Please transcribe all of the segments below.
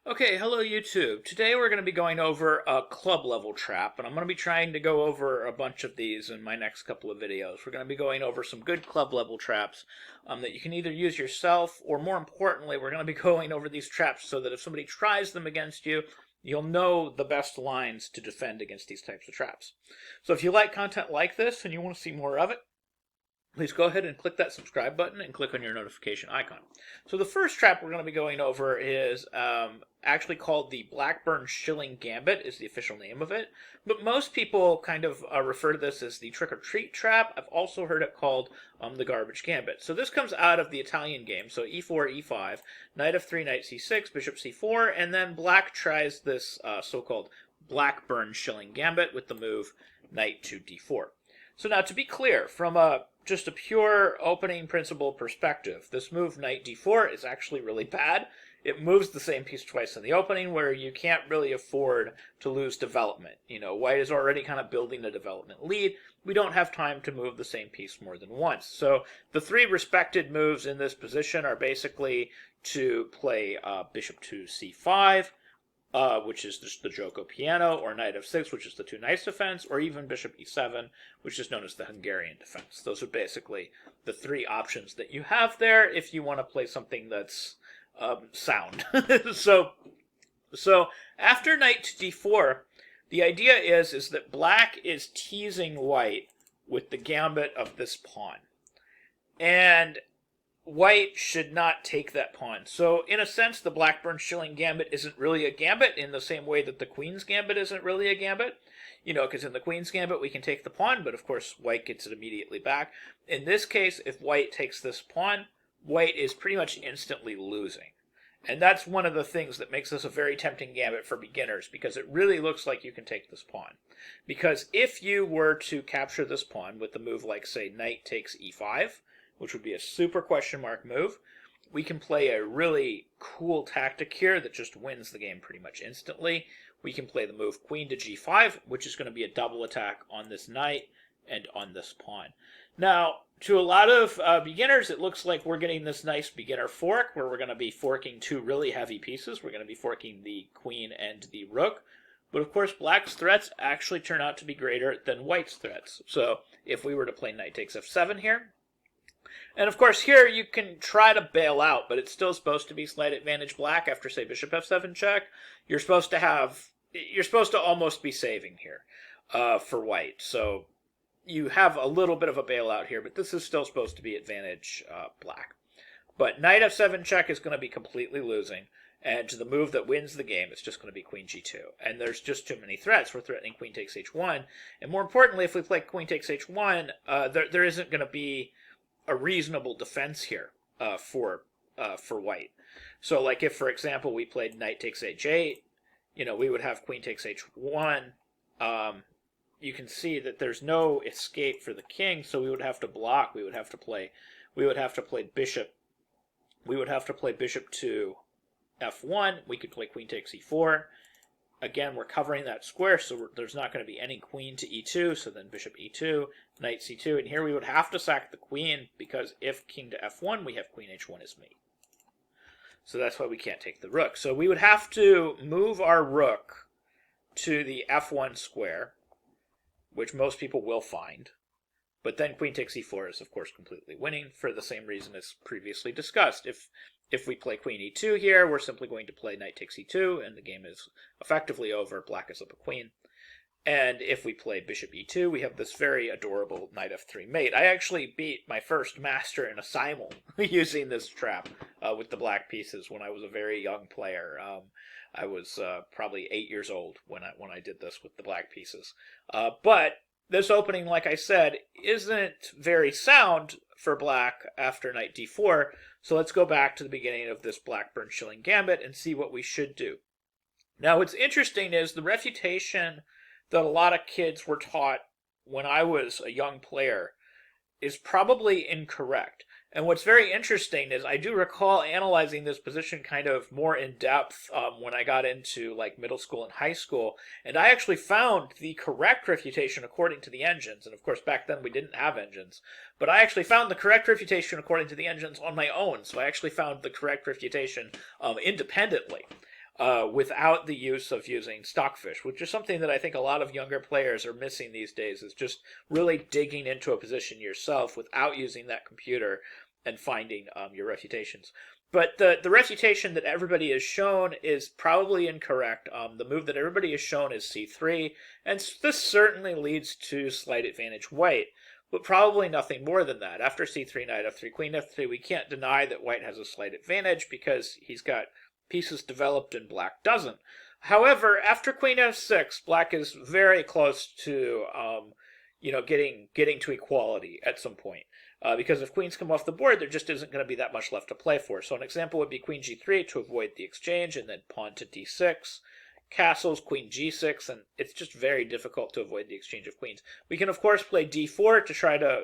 Okay, hello YouTube. Today we're going to be going over a club level trap, and I'm going to be trying to go over a bunch of these in my next couple of videos. We're going to be going over some good club level traps that you can either use yourself, or more importantly, we're going to be going over these traps so that if somebody tries them against you, you'll know the best lines to defend against these types of traps. So if you like content like this and you want to see more of it, please go ahead and click that subscribe button and click on your notification icon. So the first trap we're going to be going over is actually called the Blackburne Shilling Gambit is the official name of it. But most people kind of refer to this as the trick-or-treat trap. I've also heard it called the Garbage Gambit. So this comes out of the Italian game. So e4, e5, knight f3, knight c6, bishop c4, and then black tries this so-called Blackburne Shilling Gambit with the move knight to d4. So now to be clear, from just a pure opening principle perspective, this move knight d4 is actually really bad. It moves the same piece twice in the opening, where you can't really afford to lose development. You know, white is already kind of building a development lead. We don't have time to move the same piece more than once. So the three respected moves in this position are basically to play bishop to c5, which is just the Joko piano, or knight f6, which is the two knights defense, or even bishop e7, which is known as the Hungarian defense. Those are basically the three options that you have there if you want to play something that's sound. so after knight to d4, the idea is that black is teasing white with the gambit of this pawn. And white should not take that pawn. So in a sense, the Blackburne Shilling Gambit isn't really a gambit in the same way that the Queen's Gambit isn't really a gambit. You know, because in the Queen's Gambit we can take the pawn, but of course white gets it immediately back. In this case, if white takes this pawn, white is pretty much instantly losing. And that's one of the things that makes this a very tempting gambit for beginners, because it really looks like you can take this pawn. Because if you were to capture this pawn with the move like, say, knight takes e5, which would be a super question mark move, we can play a really cool tactic here that just wins the game pretty much instantly. We can play the move queen to g5, which is going to be a double attack on this knight and on this pawn. Now, to a lot of beginners, it looks like we're getting this nice beginner fork, where we're going to be forking two really heavy pieces. We're going to be forking the queen and the rook. But of course, black's threats actually turn out to be greater than white's threats. So if we were to play knight takes f7 here, and of course here you can try to bail out, but it's still supposed to be slight advantage black after, say, bishop f7 check. You're supposed to almost be saving here for white. So you have a little bit of a bailout here, but this is still supposed to be advantage black. But knight f7 check is going to be completely losing, and to the move that wins the game, it's just going to be queen g2. And there's just too many threats. We're threatening queen takes h1, and more importantly, if we play queen takes h1, there isn't going to be a reasonable defense here for white. So, like if, for example, we played knight takes h8, you know, we would have queen takes h1. You can see that there's no escape for the king, so we would have to block. We would have to play bishop. We would have to play bishop to f1. We could play queen takes e4. Again, we're covering that square, so there's not going to be any queen to e2, so then bishop e2, knight c2, and here we would have to sack the queen, because if king to f1, we have queen h1 as mate. So that's why we can't take the rook. So we would have to move our rook to the f1 square, which most people will find, but then queen takes e4 is, of course, completely winning for the same reason as previously discussed. If we play queen e2 here, we're simply going to play knight takes e2, and the game is effectively over. Black is up a queen. And if we play bishop e2, we have this very adorable knight f3 mate. I actually beat my first master in a simul using this trap with the black pieces when I was a very young player. I was probably 8 years old when I did this with the black pieces. But this opening, like I said, isn't very sound for black after knight d4, so let's go back to the beginning of this Blackburne Shilling Gambit and see what we should do. Now, what's interesting is the refutation that a lot of kids were taught when I was a young player is probably incorrect. And what's very interesting is I do recall analyzing this position kind of more in depth when I got into like middle school and high school, and I actually found the correct refutation according to the engines. And of course, back then we didn't have engines, but I actually found the correct refutation according to the engines on my own. So I actually found the correct refutation independently. without the use of using stockfish, which is something that I think a lot of younger players are missing these days, is just really digging into a position yourself without using that computer and finding your refutations. But the refutation that everybody has shown is probably incorrect. The move that everybody has shown is c3, and this certainly leads to slight advantage white, but probably nothing more than that. After c3, knight f3, queen f3, we can't deny that white has a slight advantage because he's got pieces developed and black doesn't. However, after queen f6, black is very close to getting to equality at some point. Because if queens come off the board, there just isn't going to be that much left to play for. So an example would be queen g3 to avoid the exchange, and then pawn to d6, castles, queen g6, and it's just very difficult to avoid the exchange of queens. We can, of course, play d4 to try to,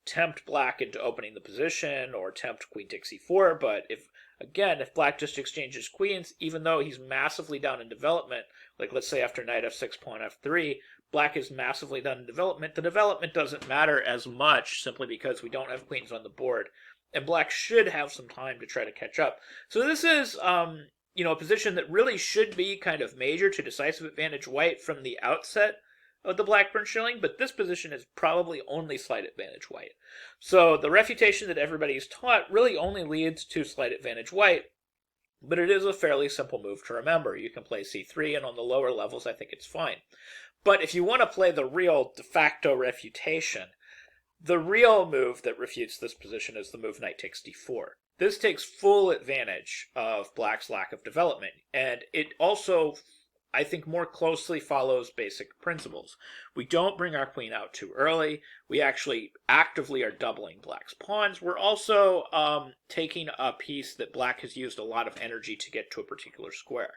tempt black into opening the position, or tempt queen takes e4, but if black just exchanges queens, even though he's massively down in development, like let's say after knight f6, pawn f3, black is massively down in development, the development doesn't matter as much simply because we don't have queens on the board, and black should have some time to try to catch up. So this is, a position that really should be kind of major to decisive advantage white from the outset of the Blackburne Shilling, but this position is probably only slight advantage white. So the refutation that everybody's taught really only leads to slight advantage white, but it is a fairly simple move to remember. You can play c3, and on the lower levels I think it's fine. But if you want to play the real de facto refutation, the real move that refutes this position is the move knight takes d4. This takes full advantage of black's lack of development, and it also, I think, more closely follows basic principles. We don't bring our queen out too early. We actually actively are doubling black's pawns. We're also taking a piece that black has used a lot of energy to get to a particular square.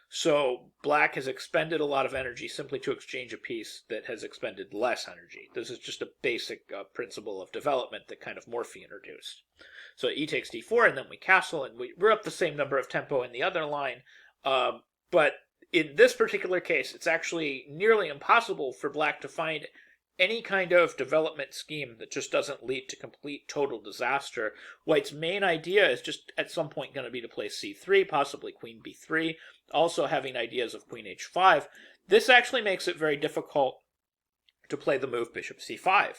So black has expended a lot of energy simply to exchange a piece that has expended less energy. This is just a basic principle of development that kind of Morphy introduced. So e takes d4, and then we castle, and we're up the same number of tempo in the other line. But in this particular case, it's actually nearly impossible for black to find any kind of development scheme that just doesn't lead to complete total disaster. White's main idea is just at some point going to be to play c3, possibly queen b3, also having ideas of queen h5. This actually makes it very difficult to play the move bishop c5.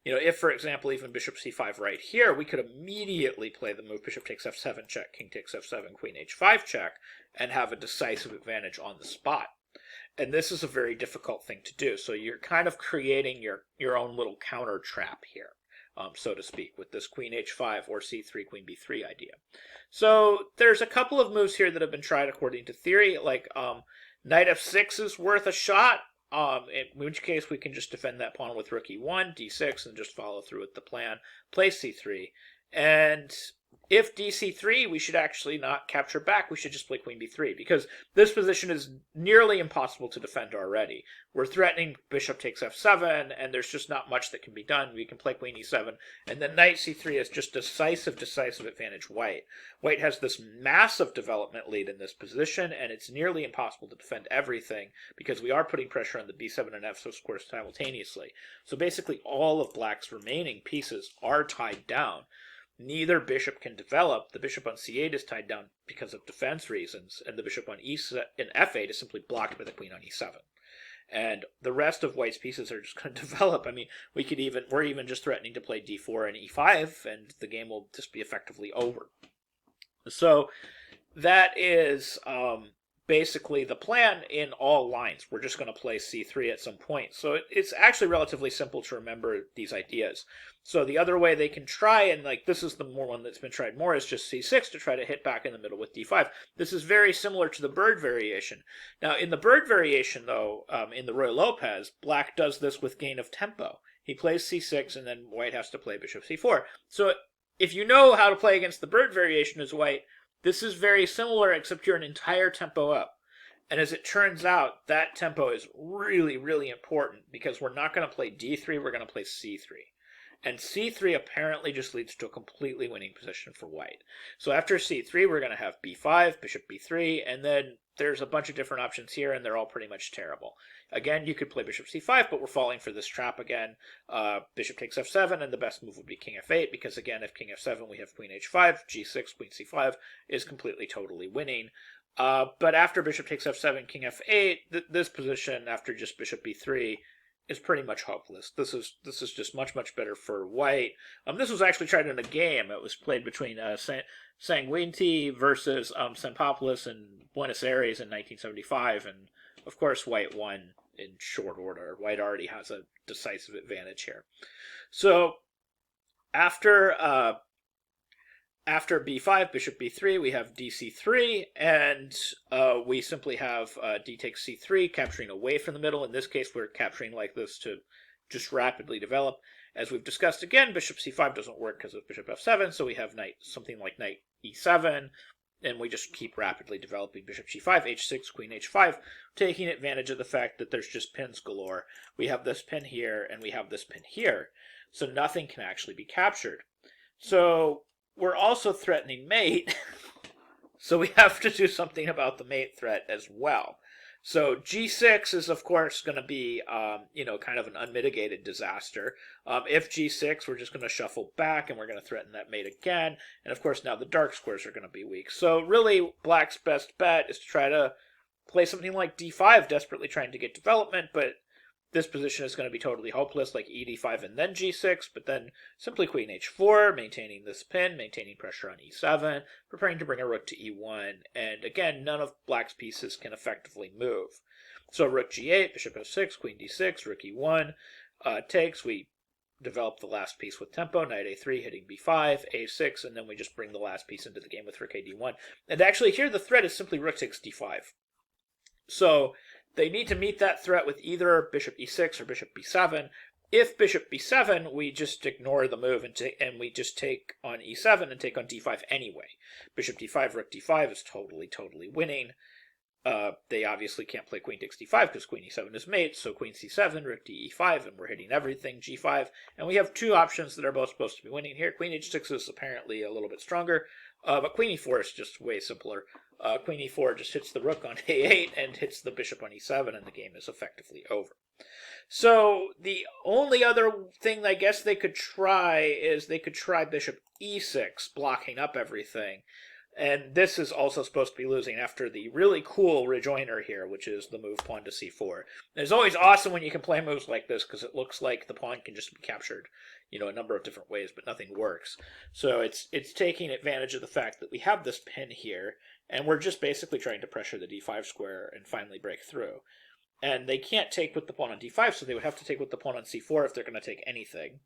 If, for example, even bishop c5 right here, we could immediately play the move bishop takes f7 check, king takes f7, queen h5 check, and have a decisive advantage on the spot. And this is a very difficult thing to do. So you're kind of creating your own little counter trap here, so to speak, with this queen h5 or c3, queen b3 idea. So there's a couple of moves here that have been tried according to theory, like knight f6 is worth a shot, in which case we can just defend that pawn with rook e1, d6, and just follow through with the plan, play c3. And if dc3, we should actually not capture back. We should just play queen b3, because this position is nearly impossible to defend already. We're threatening bishop takes f7, and there's just not much that can be done. We can play queen e7, and then knight c3 is just decisive advantage white. White has this massive development lead in this position, and it's nearly impossible to defend everything, because we are putting pressure on the b7 and f squares simultaneously. So basically all of black's remaining pieces are tied down. Neither bishop can develop. The bishop on c8 is tied down because of defense reasons, and the bishop on f8 is simply blocked by the queen on e7. And the rest of white's pieces are just going to develop. I mean, we're even just threatening to play d4 and e5, and the game will just be effectively over. So that is basically the plan in all lines. We're just going to play c3 at some point. So it's actually relatively simple to remember these ideas. So the other way they can try, and this is the one that's been tried more, is just c6 to try to hit back in the middle with d5. This is very similar to the bird variation. Now in the bird variation, though, in the Roy Lopez, black does this with gain of tempo. He plays c6, and then white has to play bishop c4. So if you know how to play against the bird variation as white, this is very similar, except you're an entire tempo up. And as it turns out, that tempo is really, really important, because we're not going to play d3, we're going to play c3. And c3 apparently just leads to a completely winning position for white. So after c3, we're going to have b5, bishop b3, and then there's a bunch of different options here, and they're all pretty much terrible. Again, you could play bishop c5, but we're falling for this trap again. Bishop takes f7, and the best move would be king f8, because again, if king f7, we have queen h5, g6, queen c5 is completely, totally winning. But after bishop takes f7, king f8, this position after just bishop b3 is pretty much hopeless. This is just much better for white. This was actually tried in a game. It was played between Sanguinti versus Sampopoulos in Buenos Aires in 1975, and of course white won in short order. White already has a decisive advantage here. So after b5, bishop b3, we have dc3, and we simply have d takes c3, capturing away from the middle. In this case, we're capturing like this to just rapidly develop. As we've discussed again, bishop c5 doesn't work because of bishop f7, so we have something like knight e7, and we just keep rapidly developing bishop g5, h6, queen h5, taking advantage of the fact that there's just pins galore. We have this pin here, and we have this pin here, so nothing can actually be captured. So we're also threatening mate, so we have to do something about the mate threat as well. So g6 is, of course, going to be, kind of an unmitigated disaster. If g6, we're just going to shuffle back, and we're going to threaten that mate again. And, of course, now the dark squares are going to be weak. So, really, black's best bet is to try to play something like d5, desperately trying to get development, but this position is going to be totally hopeless, like ed5 and then g6, but then simply queen h4, maintaining this pin, maintaining pressure on e7, preparing to bring a rook to e1, and again, none of black's pieces can effectively move. So rook g8, bishop f6, queen d6, rook e1 takes. We develop the last piece with tempo, knight a3, hitting b5, a6, and then we just bring the last piece into the game with rook a d1. And actually here the threat is simply rook takes d5. So they need to meet that threat with either bishop e6 or bishop b7. If bishop b7, we just ignore the move and we just take on e7 and take on d5 anyway. Bishop d5, rook d5 is totally winning. They obviously can't play queen takes d5 because queen e7 is mate, so queen c7, rook to e5, and we're hitting everything, g5. And we have two options that are both supposed to be winning here. Queen h6 is apparently a little bit stronger, but queen e4 is just way simpler. Queen e4 just hits the rook on a8 and hits the bishop on e7, and the game is effectively over. So the only other thing I guess they could try is they could try bishop e6, blocking up everything. And this is also supposed to be losing after the really cool rejoiner here, which is the move pawn to c4. And it's always awesome when you can play moves like this, because it looks like the pawn can just be captured, a number of different ways, but nothing works. So it's taking advantage of the fact that we have this pin here, and we're just basically trying to pressure the d5 square and finally break through. And they can't take with the pawn on d5, so they would have to take with the pawn on c4 if they're going to take anything.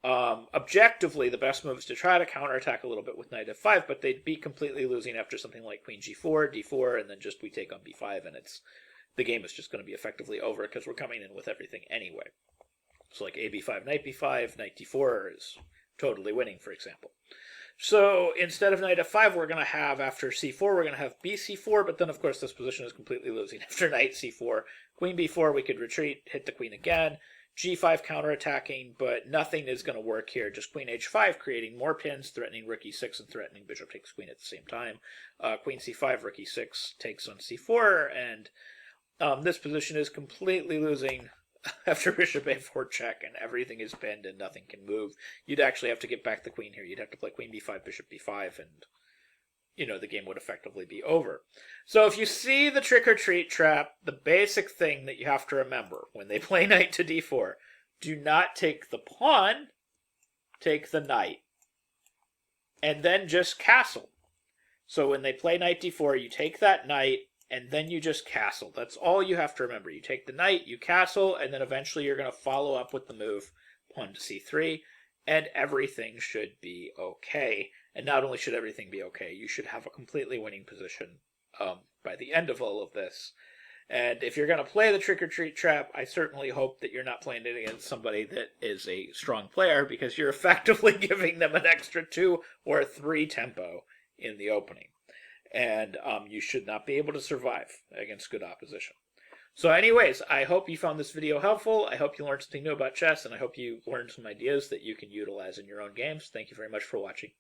Objectively, the best move is to try to counterattack a little bit with knight f5, but they'd be completely losing after something like queen g4, d4, and then just we take on b5, and the game is just going to be effectively over because we're coming in with everything anyway. So like ab5, knight b5, knight d4 is totally winning, for example. So instead of knight f5, we're going to have, after c4, we're going to have bc4, but then of course this position is completely losing. After knight c4, queen b4, we could retreat, hit the queen again, g5 counterattacking, but nothing is going to work here. Just queen h5, creating more pins, threatening rook e6 and threatening bishop takes queen at the same time. Queen c5, rook e6 takes on c4, and this position is completely losing after bishop a4 check, and everything is pinned and nothing can move. You'd actually have to get back the queen here. You'd have to play queen b5, bishop b5, and the game would effectively be over. So if you see the trick-or-treat trap, the basic thing that you have to remember when they play knight to d4, do not take the pawn, take the knight, and then just castle. So when they play knight d4, you take that knight, and then you just castle. That's all you have to remember. You take the knight, you castle, and then eventually you're going to follow up with the move pawn to c3, and everything should be okay. And not only should everything be okay, you should have a completely winning position by the end of all of this. And if you're going to play the trick-or-treat trap, I certainly hope that you're not playing it against somebody that is a strong player, because you're effectively giving them an extra 2 or 3 tempo in the opening. And you should not be able to survive against good opposition. So anyways, I hope you found this video helpful. I hope you learned something new about chess, and I hope you learned some ideas that you can utilize in your own games. Thank you very much for watching.